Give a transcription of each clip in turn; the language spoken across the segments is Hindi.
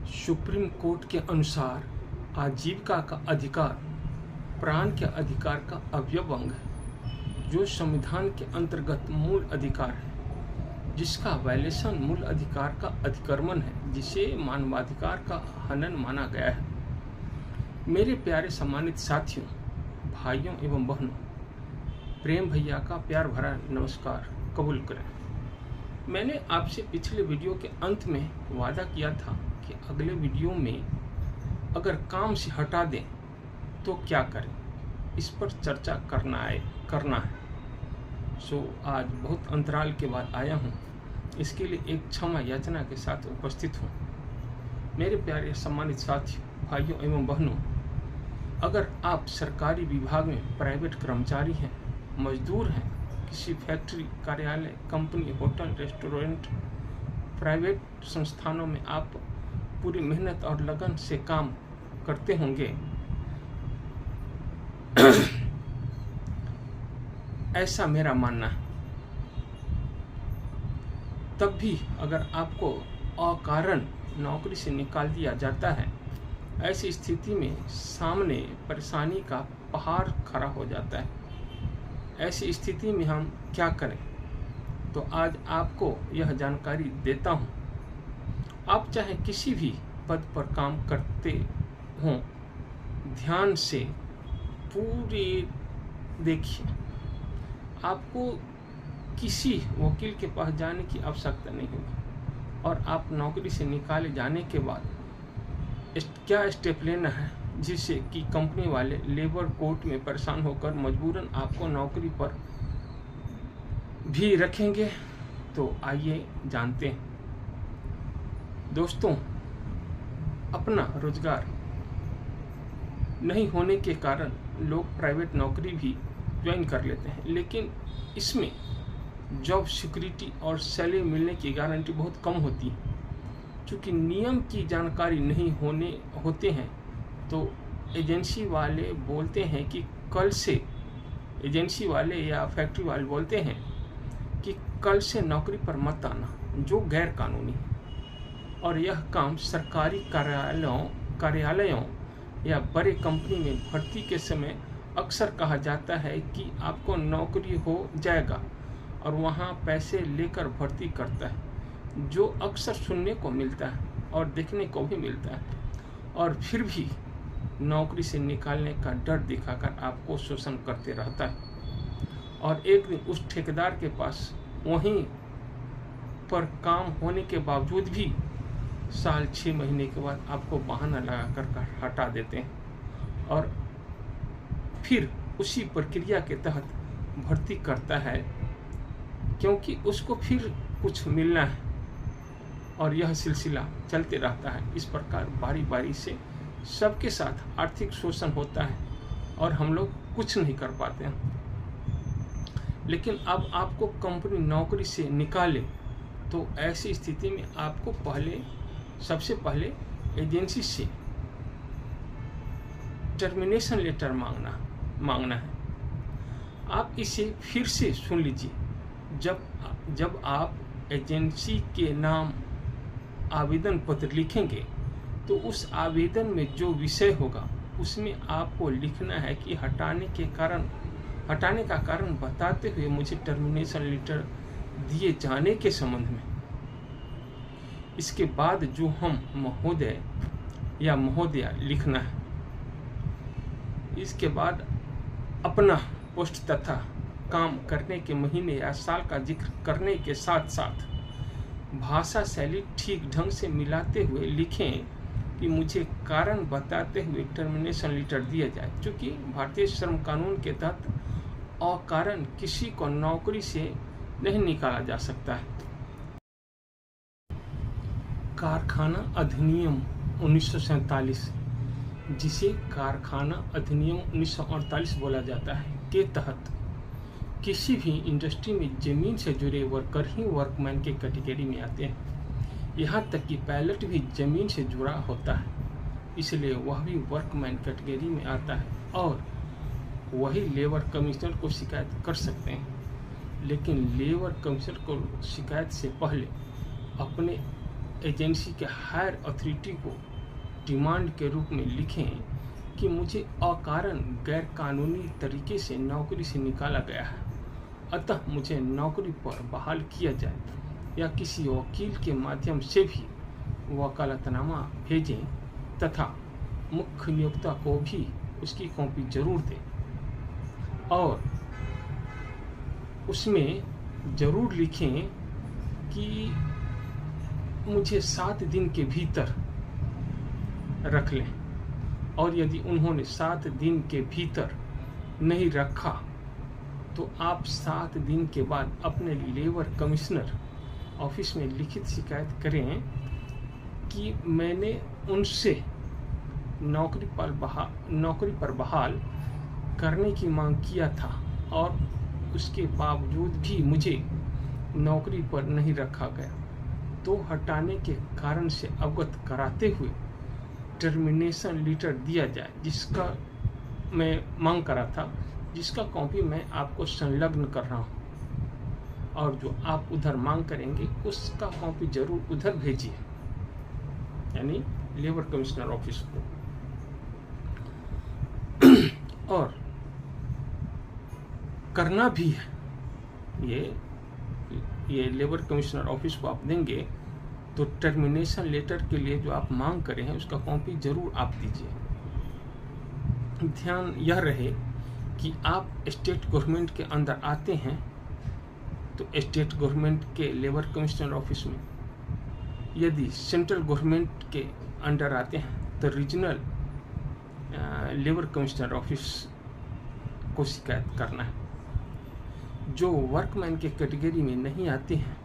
सुप्रीम कोर्ट के अनुसार आजीविका का अधिकार प्राण के अधिकार का अवयव अंग है, जो संविधान के अंतर्गत मूल अधिकार है, जिसका वायलेशन मूल अधिकार का अतिक्रमण है, जिसे मानवाधिकार का हनन माना गया है। मेरे प्यारे सम्मानित साथियों, भाइयों एवं बहनों, प्रेम भैया का प्यार भरा नमस्कार कबूल करें। मैंने आपसे पिछले वीडियो के अंत में वादा किया था कि अगले वीडियो में अगर काम से हटा दें तो क्या करें, इस पर चर्चा करना है। सो आज बहुत अंतराल के बाद आया हूँ, इसके लिए एक क्षमा याचना के साथ उपस्थित हूँ। मेरे प्यारे सम्मानित साथियों, भाइयों एवं बहनों, अगर आप सरकारी विभाग में प्राइवेट कर्मचारी हैं, मजदूर हैं, किसी फैक्ट्री, कार्यालय, कंपनी, होटल, रेस्टोरेंट, प्राइवेट संस्थानों में आप पूरी मेहनत और लगन से काम करते होंगे, ऐसा मेरा मानना है। तब भी अगर आपको अकारण नौकरी से निकाल दिया जाता है, ऐसी स्थिति में सामने परेशानी का पहाड़ खड़ा हो जाता है। ऐसी स्थिति में हम क्या करें, तो आज आपको यह जानकारी देता हूँ। आप चाहे किसी भी पद पर काम करते हों, ध्यान से पूरे देखिए। आपको किसी वकील के पास जाने की आवश्यकता नहीं होगी, और आप नौकरी से निकाले जाने के बाद क्या स्टेप लेना है, जिससे कि कंपनी वाले लेबर कोर्ट में परेशान होकर मजबूरन आपको नौकरी पर भी रखेंगे। तो आइए जानते हैं। दोस्तों, अपना रोजगार नहीं होने के कारण लोग प्राइवेट नौकरी भी ज्वाइन कर लेते हैं, लेकिन इसमें जॉब सिक्योरिटी और सैलरी मिलने की गारंटी बहुत कम होती है। चूँकि नियम की जानकारी नहीं होते हैं, तो एजेंसी वाले बोलते हैं कि कल से, एजेंसी वाले या फैक्ट्री वाले बोलते हैं कि कल से नौकरी पर मत आना, जो गैर कानूनी है। और यह काम सरकारी कार्यालयों या बड़े कंपनी में भर्ती के समय अक्सर कहा जाता है कि आपको नौकरी हो जाएगा, और वहाँ पैसे लेकर भर्ती करता है, जो अक्सर सुनने को मिलता है और देखने को भी मिलता है। और फिर भी नौकरी से निकालने का डर दिखाकर आपको शोषण करते रहता है। और एक दिन उस ठेकेदार के पास वहीं पर काम होने के बावजूद भी साल 6 महीने के बाद आपको बहाना लगाकर हटा देते हैं, और फिर उसी प्रक्रिया के तहत भर्ती करता है, क्योंकि उसको फिर कुछ मिलना है। और यह सिलसिला चलते रहता है। इस प्रकार बारी बारी से सबके साथ आर्थिक शोषण होता है, और हम लोग कुछ नहीं कर पाते हैं। लेकिन अब आपको कंपनी नौकरी से निकाले, तो ऐसी स्थिति में आपको सबसे पहले एजेंसी से टर्मिनेशन लेटर मांगना है। आप इसे फिर से सुन लीजिए। जब आप एजेंसी के नाम आवेदन पत्र लिखेंगे, तो उस आवेदन में जो विषय होगा, उसमें आपको लिखना है कि हटाने का कारण बताते हुए मुझे टर्मिनेशन लेटर दिए जाने के संबंध में। इसके बाद जो हम महोदय या महोदया लिखना है। इसके बाद अपना पोस्ट तथा काम करने के महीने या साल का जिक्र करने के साथ साथ भाषा शैली ठीक ढंग से मिलाते हुए लिखें कि मुझे कारण बताते हुए टर्मिनेशन लेटर दिया जाए। क्योंकि भारतीय श्रम कानून के तहत अकारण किसी को नौकरी से नहीं निकाला जा सकता है। कारखाना अधिनियम 1947, जिसे कारखाना अधिनियम 1948 बोला जाता है, के तहत किसी भी इंडस्ट्री में जमीन से जुड़े वर्कर ही वर्कमैन के कैटेगरी में आते हैं। यहाँ तक कि पायलट भी जमीन से जुड़ा होता है, इसलिए वह भी वर्कमैन कैटेगरी में आता है, और वही लेबर कमिश्नर को शिकायत कर सकते हैं। लेकिन लेबर कमिश्नर को शिकायत से पहले अपने एजेंसी के हायर अथॉरिटी को डिमांड के रूप में लिखें कि मुझे अकारण गैर कानूनी तरीके से नौकरी से निकाला गया है, अतः मुझे नौकरी पर बहाल किया जाए, या किसी वकील के माध्यम से भी वकालतनामा भेजें तथा मुख्य नियोक्ता को भी उसकी कॉपी जरूर दें और उसमें ज़रूर लिखें कि मुझे 7 दिन के भीतर रख लें, और यदि उन्होंने 7 दिन के भीतर नहीं रखा तो आप 7 दिन के बाद अपने लेबर कमिश्नर ऑफिस में लिखित शिकायत करें कि मैंने उनसे नौकरी पर बहाल करने की मांग किया था और उसके बावजूद भी मुझे नौकरी पर नहीं रखा गया, तो हटाने के कारण से अवगत कराते हुए टर्मिनेशन लेटर दिया जाए, जिसका मैं मांग करा था, जिसका कॉपी मैं आपको संलग्न कर रहा हूँ, और जो आप उधर मांग करेंगे उसका कॉपी जरूर उधर भेजिए, यानी लेबर कमिश्नर ऑफिस को। और करना भी है, ये लेबर कमिश्नर ऑफिस को आप देंगे तो टर्मिनेशन लेटर के लिए जो आप मांग करें हैं उसका कॉपी जरूर आप दीजिए। ध्यान यह रहे कि आप स्टेट गवर्नमेंट के अंदर आते हैं तो स्टेट गवर्नमेंट के लेबर कमिश्नर ऑफिस में, यदि सेंट्रल गवर्नमेंट के अंडर आते हैं तो रीजनल लेबर कमिश्नर ऑफिस को शिकायत करना है। जो वर्कमैन के कैटेगरी में नहीं आते हैं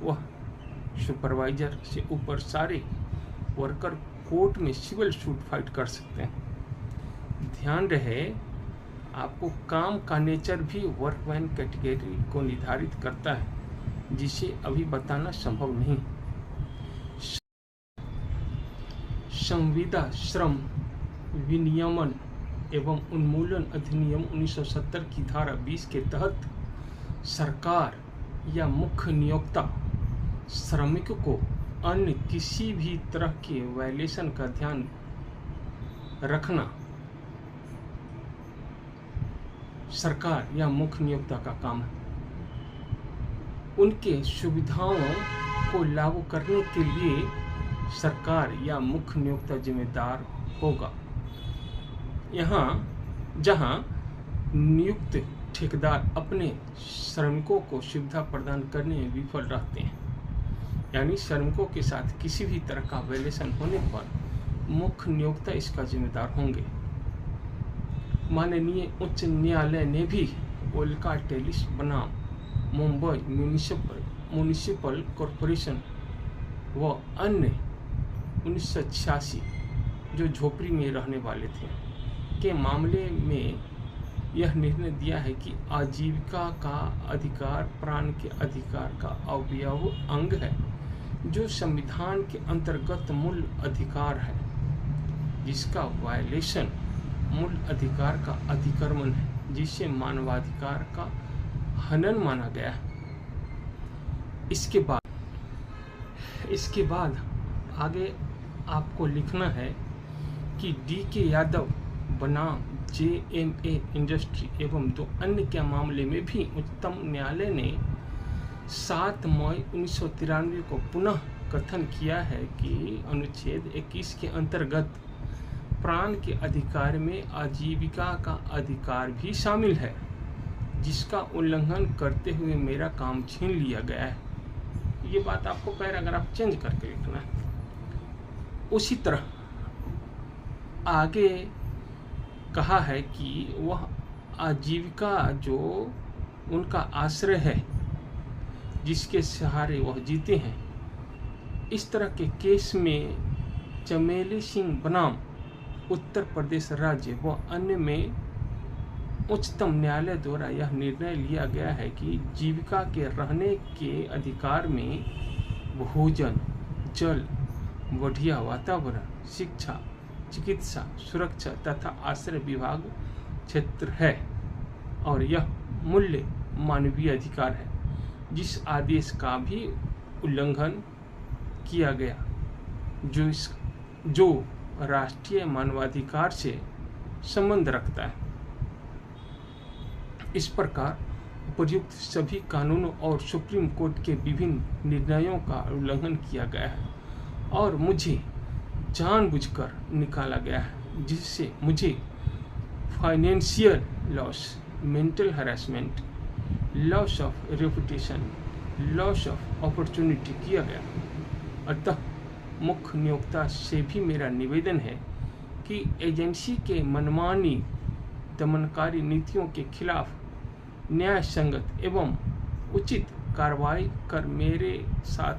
वह सुपरवाइजर से ऊपर सारे वर्कर कोर्ट में सिविल सूट फाइट कर सकते हैं। ध्यान रहे, आपको काम का नेचर भी वर्कमैन कैटेगरी को निर्धारित करता है, जिसे अभी बताना संभव नहीं। संविदा श्रम विनियमन एवं उन्मूलन अधिनियम 1970 की धारा 20 के तहत सरकार या मुख्य नियोक्ता श्रमिक को अन्य किसी भी तरह के वायलेशन का ध्यान रखना सरकार या मुख्य नियोक्ता का काम है। उनके सुविधाओं को लागू करने के लिए सरकार या मुख्य नियोक्ता जिम्मेदार होगा। जहां नियुक्त ठेकेदार अपने श्रमिकों को सुविधा प्रदान करने में विफल रहते हैं, यानी श्रमिकों के साथ किसी भी तरह का वायलेशन होने पर मुख्य नियोक्ता इसका जिम्मेदार होंगे। माननीय उच्च न्यायालय ने भी ओल्का टेलिस बनाम मुंबई म्यूनिसिपल कॉरपोरेशन व अन्य 1986 जो झोपड़ी में रहने वाले थे के मामले में यह निर्णय दिया है कि आजीविका का अधिकार प्राण के अधिकार का अवयव अंग है, जो संविधान के अंतर्गत मूल अधिकार है, जिसका वायलेशन मूल अधिकार का अतिक्रमण है, जिसे मानवाधिकार का हनन माना गया है। इसके बाद आगे आपको लिखना है कि डी.के. यादव बनाम JMA इंडस्ट्री एवं 2 अन्य के मामले में भी उच्चतम न्यायालय ने 7 मई 1993 को पुनः कथन किया है कि अनुच्छेद 21 के अंतर्गत प्राण के अधिकार में आजीविका का अधिकार भी शामिल है, जिसका उल्लंघन करते हुए मेरा काम छीन लिया गया है। ये बात आपको पैराग्राफ चेंज करके लिखना है। उसी तरह आगे कहा है कि वह आजीविका जो उनका आश्रय है, जिसके सहारे वह जीते हैं, इस तरह के केस में चमेली सिंह बनाम उत्तर प्रदेश राज्य व अन्य में उच्चतम न्यायालय द्वारा यह निर्णय लिया गया है कि जीविका के रहने के अधिकार में भोजन, जल, बढ़िया वातावरण, शिक्षा, चिकित्सा, सुरक्षा तथा आश्रय विभाग क्षेत्र है, और यह मूल्य मानवीय अधिकार है, जिस आदेश का भी उल्लंघन किया गया जो राष्ट्रीय मानवाधिकार से संबंध रखता है। इस प्रकार उपर्युक्त सभी कानूनों और सुप्रीम कोर्ट के विभिन्न निर्णयों का उल्लंघन किया गया है और मुझे जानबूझकर निकाला गया है, जिससे मुझे financial loss, mental harassment, loss of reputation, loss of opportunity किया गया। अतः मुख्य नियोक्ता से भी मेरा निवेदन है कि एजेंसी के मनमानी दमनकारी नीतियों के खिलाफ न्याय संगत एवं उचित कार्रवाई कर मेरे साथ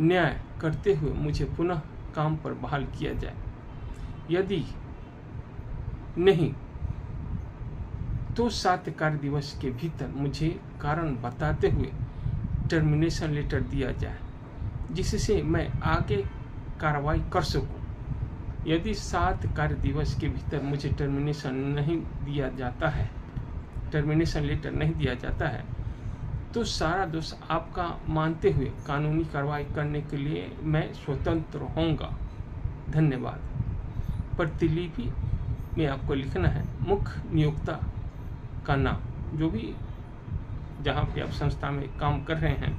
न्याय करते हुए मुझे पुनः काम पर बहाल किया जाए। यदि नहीं तो 7 कार्य दिवस के भीतर मुझे कारण बताते हुए टर्मिनेशन लेटर दिया जाए, जिससे मैं आगे कार्रवाई कर सकूं। यदि 7 कार्य दिवस के भीतर मुझे टर्मिनेशन लेटर नहीं दिया जाता है तो सारा दोष आपका मानते हुए कानूनी कार्रवाई करने के लिए मैं स्वतंत्र होऊंगा। धन्यवाद। प्रतिलिपि में आपको लिखना है मुख्य नियोक्ता का नाम, जो भी जहाँ पे आप संस्था में काम कर रहे हैं,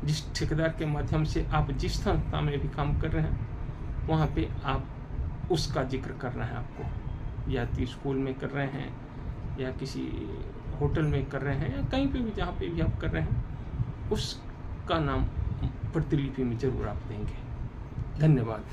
जिस ठेकेदार के माध्यम से आप जिस संस्था में भी काम कर रहे हैं वहाँ पे आप उसका जिक्र करना है आपको। या तो स्कूल में कर रहे हैं या किसी होटल में कर रहे हैं या कहीं पे भी जहाँ पे भी आप कर रहे हैं, उसका नाम प्रतिलिपि में जरूर आप देंगे। धन्यवाद।